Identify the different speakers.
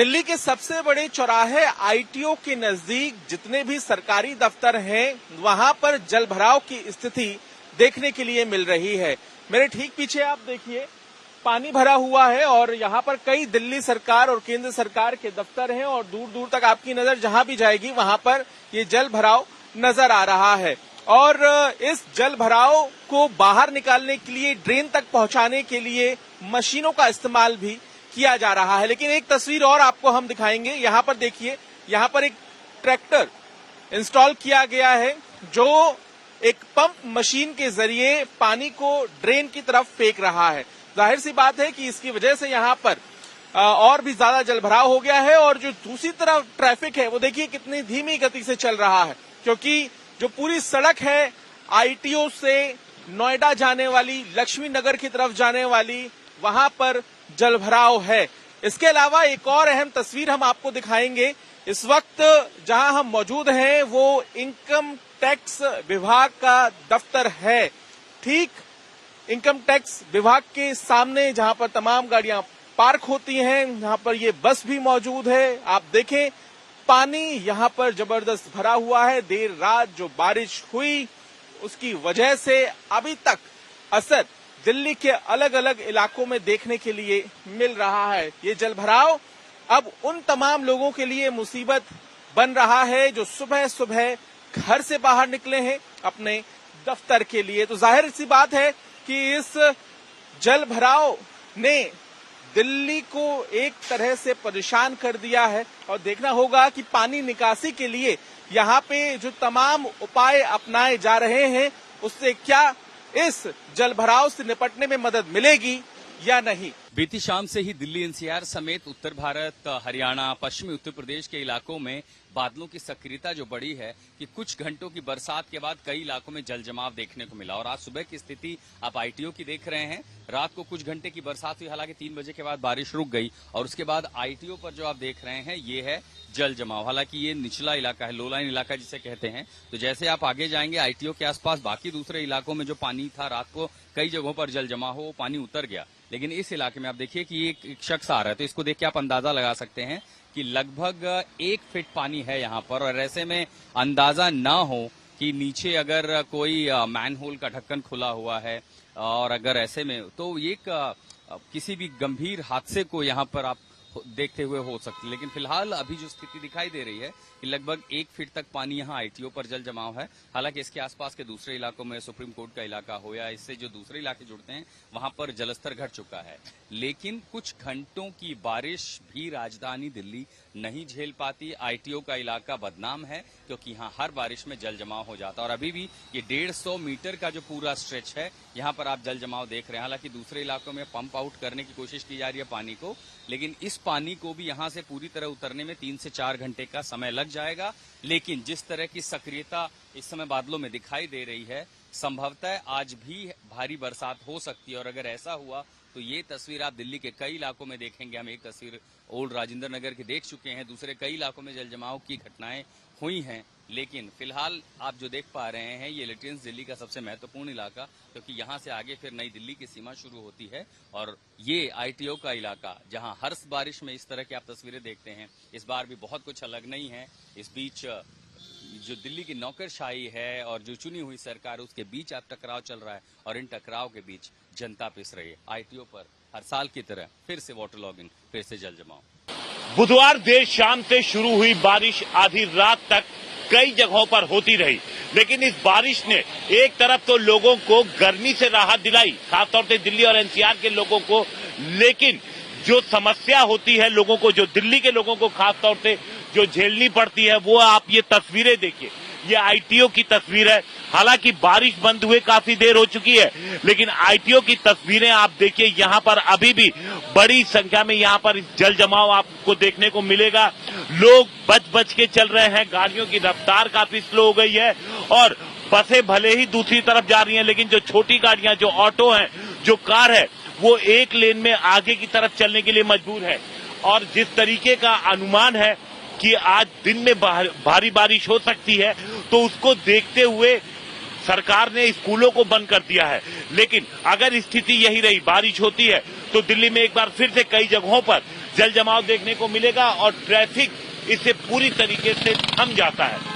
Speaker 1: दिल्ली के सबसे बड़े चौराहे आईटीओ के नजदीक जितने भी सरकारी दफ्तर हैं, वहां पर जलभराव की स्थिति देखने के लिए मिल रही है। मेरे ठीक पीछे आप देखिए, पानी भरा हुआ है और यहाँ पर कई दिल्ली सरकार और केंद्र सरकार के दफ्तर हैं और दूर दूर तक आपकी नजर जहां भी जाएगी वहां पर ये जल भराव नजर आ रहा है। और इस जल भराव को बाहर निकालने के लिए, ड्रेन तक पहुंचाने के लिए मशीनों का इस्तेमाल भी किया जा रहा है। लेकिन एक तस्वीर और आपको हम दिखाएंगे। यहाँ पर देखिए, यहाँ पर एक ट्रैक्टर इंस्टॉल किया गया है जो एक पंप मशीन के जरिए पानी को ड्रेन की तरफ फेंक रहा है। जाहिर सी बात है कि इसकी वजह से यहाँ पर और भी ज्यादा जलभराव हो गया है। और जो दूसरी तरफ ट्रैफिक है वो देखिए कितनी धीमी गति से चल रहा है, क्योंकि जो पूरी सड़क है आईटीओ से नोएडा जाने वाली, लक्ष्मी नगर की तरफ जाने वाली, वहां पर जलभराव है। इसके अलावा एक और अहम तस्वीर हम आपको दिखाएंगे। इस वक्त जहां हम मौजूद हैं वो इनकम टैक्स विभाग का दफ्तर है। ठीक इनकम टैक्स विभाग के सामने जहां पर तमाम गाड़ियां पार्क होती हैं, जहां पर ये बस भी मौजूद है। आप देखें, पानी यहां पर जबरदस्त भरा हुआ है। देर रात जो बारिश हुई उसकी वजह से अभी तक असर दिल्ली के अलग अलग इलाकों में देखने के लिए मिल रहा है। ये जलभराव अब उन तमाम लोगों के लिए मुसीबत बन रहा है जो सुबह सुबह घर से बाहर निकले हैं अपने दफ्तर के लिए। तो जाहिर सी बात है कि इस जलभराव ने दिल्ली को एक तरह से परेशान कर दिया है। और देखना होगा कि पानी निकासी के लिए यहाँ पे जो तमाम उपाय अपनाए जा रहे हैं उससे क्या इस जलभराव से निपटने में मदद मिलेगी या नहीं।
Speaker 2: बीती शाम से ही दिल्ली एनसीआर समेत उत्तर भारत, हरियाणा, पश्चिमी उत्तर प्रदेश के इलाकों में बादलों की सक्रियता जो बढ़ी है कि कुछ घंटों की बरसात के बाद कई इलाकों में जल जमाव देखने को मिला। और आज सुबह की स्थिति आप आईटीओ की देख रहे हैं। रात को कुछ घंटे की बरसात हुई, हालांकि 3 बजे के बाद बारिश रुक गई और उसके बाद आईटीओ पर जो आप देख रहे हैं ये है जल जमाव। हालांकि ये निचला इलाका है, लो लाइन इलाका जिसे कहते हैं। तो जैसे आप आगे जाएंगे आईटीओ के आसपास बाकी दूसरे इलाकों में जो पानी था, रात को कई जगहों पर जल जमा हो, वो पानी उतर गया। लेकिन इस इलाके में आप देखिए कि एक शख्स आ रहा है, तो इसको देख के आप अंदाजा लगा सकते हैं कि लगभग 1 फीट पानी है यहाँ पर। और ऐसे में अंदाजा ना हो कि नीचे अगर कोई मैनहोल का ढक्कन खुला हुआ है और अगर ऐसे में तो ये किसी भी गंभीर हादसे को यहाँ पर आप देखते हुए हो सकती है। लेकिन फिलहाल अभी जो स्थिति दिखाई दे रही है कि लगभग 1 फीट तक पानी यहाँ आईटीओ पर जल जमाव है। हालांकि इसके आसपास के दूसरे इलाकों में सुप्रीम कोर्ट का इलाका हो या इससे जो दूसरे इलाके जुड़ते हैं वहां पर जलस्तर घट चुका है। लेकिन कुछ घंटों की बारिश भी राजधानी दिल्ली नहीं झेल पाती। आईटीओ का इलाका बदनाम है क्योंकि यहाँ हर बारिश में जल जमाव हो जाता है। और अभी भी ये 150 मीटर का जो पूरा स्ट्रेच है यहाँ पर आप जल जमाव देख रहे हैं। हालांकि दूसरे इलाकों में पंप आउट करने की कोशिश की जा रही है पानी को, लेकिन इस पानी को भी यहाँ से पूरी तरह उतरने में 3 से 4 घंटे का समय लग जाएगा। लेकिन जिस तरह की सक्रियता इस समय बादलों में दिखाई दे रही है, संभवतः आज भी भारी बरसात हो सकती है। और अगर ऐसा हुआ तो ये तस्वीर आप दिल्ली के कई इलाकों में देखेंगे। हम एक तस्वीर ओल्ड राजेंद्र नगर की देख चुके हैं, दूसरे कई इलाकों में जल जमाव की घटनाएं हुई हैं। लेकिन फिलहाल आप जो देख पा रहे हैं ये लेटेंस दिल्ली का सबसे महत्वपूर्ण इलाका, क्योंकि यहाँ से आगे फिर नई दिल्ली की सीमा शुरू होती है। और ये आईटीओ का इलाका जहाँ हर बारिश में इस तरह की आप तस्वीरें देखते हैं, इस बार भी बहुत कुछ अलग नहीं है। इस बीच जो दिल्ली की नौकरशाही है और जो चुनी हुई सरकार है उसके बीच आप टकराव चल रहा है और इन टकराव के बीच जनता पिस रही है। आईटीओ पर हर साल की तरह फिर से वाटर लॉगिंग, फिर से जल जमाव।
Speaker 3: बुधवार देर शाम से शुरू हुई बारिश आधी रात तक कई जगहों पर होती रही, लेकिन इस बारिश ने एक तरफ तो लोगों को गर्मी से राहत दिलाई, खासतौर से दिल्ली और एनसीआर के लोगों को। लेकिन जो समस्या होती है लोगों को, जो दिल्ली के लोगों को खासतौर से जो झेलनी पड़ती है, वो आप ये तस्वीरें देखिए। ये आईटीओ की तस्वीर है। हालांकि बारिश बंद हुए काफी देर हो चुकी है, लेकिन आईटीओ की तस्वीरें आप देखिए। यहाँ पर अभी भी बड़ी संख्या में यहाँ पर जल जमाव आपको देखने को मिलेगा। लोग बच बच के चल रहे हैं, गाड़ियों की रफ्तार काफी स्लो हो गई है और बसें भले ही दूसरी तरफ जा रही हैं, लेकिन जो छोटी गाड़ियां, जो ऑटो हैं, जो कार है, वो एक लेन में आगे की तरफ चलने के लिए मजबूर है। और जिस तरीके का अनुमान है कि आज दिन में भारी बारिश हो सकती है, तो उसको देखते हुए सरकार ने स्कूलों को बंद कर दिया है। लेकिन अगर स्थिति यही रही, बारिश होती है, तो दिल्ली में एक बार फिर से कई जगहों पर जल जमाव देखने को मिलेगा और ट्रैफिक इससे पूरी तरीके से थम जाता है।